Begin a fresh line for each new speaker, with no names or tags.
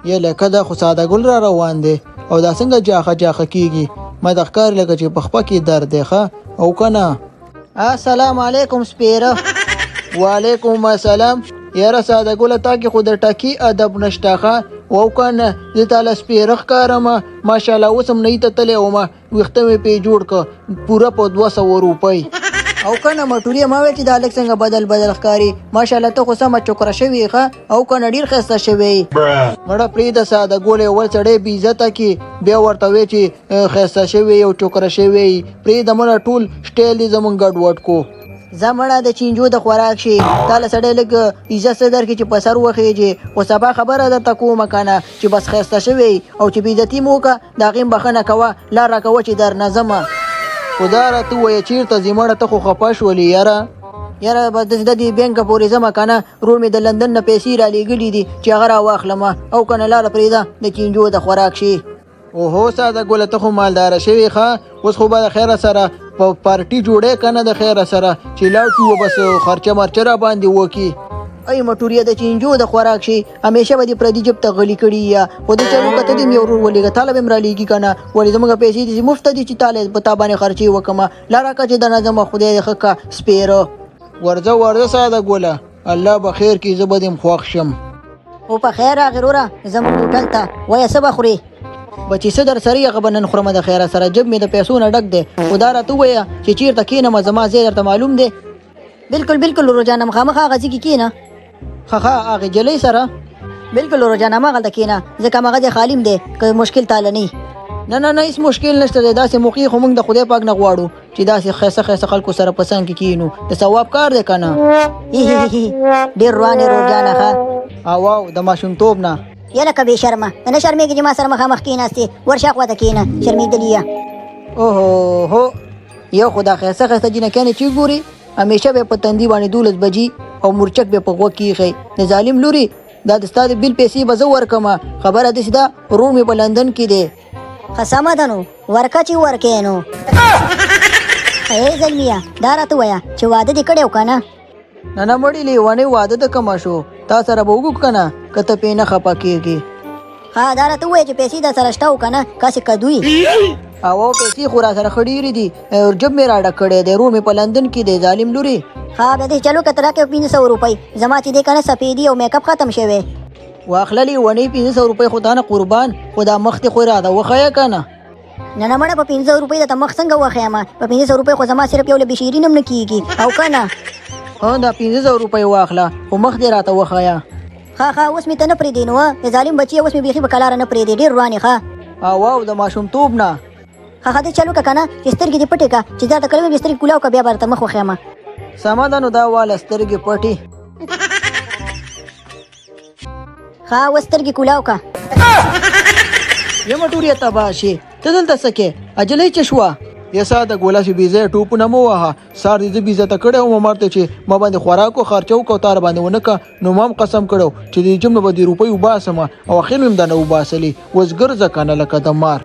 یا لکه دا خو ساده ګل را روان دی او دا څنګه جاخه کیږي ما د ښکار لکه چې په خپه کې درد دی ښه او کنه. السلام علیکم سپیره. وعلیکم السلام. یاره ساده ګله تا کې خو د ټکی ادب نشته ښه او کنه زه تاله سپیره ښکارم ماشاءالله اوس هم نه ته تللی وم ویښته مې پې جوړ که پوره په 200 روپۍ او کنه مټوري ما ویل چې دا لږ څنګه بدل ښکاري ماشاءالله ته خو سمه چوکره شوې ښه او کنه ډېر ښایسته شوې مړه پرېږده ساده ګولې ول سړی بې عزته کي بیا ورته وایي چې ښایسته شوې او چوکره شوې پرېږده مړه ټول سټایل دې زمونږ ګډوډ کو زه مړه د چینجو د خوراک شي تاله سړی لږ عزت څه درکړي چې په سر وخیږي خو سبا خبره درته کومه کنه چې بس ښایسته شوې او چې بې عزتي مو وکړه د هغې هم بښنه کوه لار راکوه چې درنه ځمه خدا راته ووایه چېرته ځې مړه ته خو خفه شولې یاره بس د دې بینکه پورې ځمه که نه ورور مې د لندن نه پیسې رالیږلي دي چې هغه راواخلمه او که نه لاره پرېږده د چینجو د خوراک شي. اوهو ساده ګله ته خو مالداره شوې ښه اوس خو به د خیره سره په پارټي جوړې که نه د خیره سره چې لاړ شو بس خرچه مرچه را باندې وکړي. ای مټوریه د چینجو د خوراک شي همیشه به دې پردي جب ته غلي کړي یا خو د چلو که ته دې مې ورور ولېږه تاله به م رالیږي که نه ولې زموږ پیسې دې مفته دي چې تاله په تا باندې خرچې وکړمه لا راکړه چې دنه ځمه خدای دې ښه که سپېره ورځه ساده ګوله الله به خیر کړي زه به دې خوښ شم. او په خیر راغې وروره زموږ هوټل ته وایه څه به خورې بچې څه در سره هغه به نن خورمه د خیره سره جب مې د پیسو نه ډک دی خو دا راته ووایه چې چېرته کښېنمه زما ځای درته معلوم دی. بالکل روجانه مخامخ هغه ځای کې کښېنه ښه هغې جلۍ سره بالکل روجانه هماغلته کښېنه ځکه هماغه ځای خالیم دی که مشکل تاله نه هېڅ مشکل نشته دی داسې موقع خو موږ د خدای پاک نه غواړو چې داسې ښایسته خلکو سره په څنګ کې کښېنو د ثواب کار دی که نه ډېر روان یې روجانه ښه او د ماشومتوب نه
یا لکه بې شرمه نه شرمېږي چې ما سره مخامخ کښېناستې ورشه خواته کښېنه شرمېدلي یا
اوهو یو خو دا ښایسته جینکیانې چې ګوري همیشه به په تندي باندې 12 بجې او مورچک به په غوږ کې ایښی د ظالم لوري دا د ستا د بیل پیسې به زه ورکړمه خبره داسې ده ورور مې په لندن کې دی.
ښه سمه ده نو ورکه چې ورکې نو ای زلمیه دا راته ووایه چې واده دې کړی و که نه
نه مړې لیونۍ واده د کومه شو تا سره به وګو که نه که ته پې نه خفه کېږې.
ها دا راته ووایه چې پیسې در سره شته و که نه کاسې کدوی
او پیسې خو را سره ښه ډېرې دي جب مې را ډک کړی دی رور مې په لندن کې دی ظالم لوري.
ها بیا دې چلو که ته راکړې 500 روپۍ زما چې دی که نه سفیدي او میک اپ ختم شوی
واخله لیونۍ 500 روپۍ خو تا نه قربان خو دا مخ دې خو راته وښیه که نه
نه مړه په 500 روپۍ درته مخ څنګه وښیم په 500 روپۍ خو زما صرف یو له بشیرین هم نه کېږي او که نه
دا 500 روپۍ واخله خو مخ دې راته وښیه.
ښه اوس مې ته نه پرېږدې نو د ظالم بچي اوس مې بیخي په کلاره نه پرېږدې ډېر روان یې ښه
او د ماشومتوب نه
ښه دې چلو که که نه چې سترګې دې پټې که چې زه درته کله مې سترګې کولاو که بیا به درته مخ وښیم.
سمه ده نو دا واله سترګې پټې
ښه اوس سترګې کولاو که
یا مټوريه تباه شي ته دلته څه کې اجلۍ څه شوه یا ساده ګوله چې بې ځایه ټوپونه مه وهه سار دې زه بې عزته کړی وم مرته چې ما باندې خوراک و خرچه وکړه او تا را باندې ونه کړه نو ما هم قسم کړی چې د جم نه به دې روپۍ وباسم او اخر مې هم دا نه وباسلې اوس ګرځه که نه لکه د مار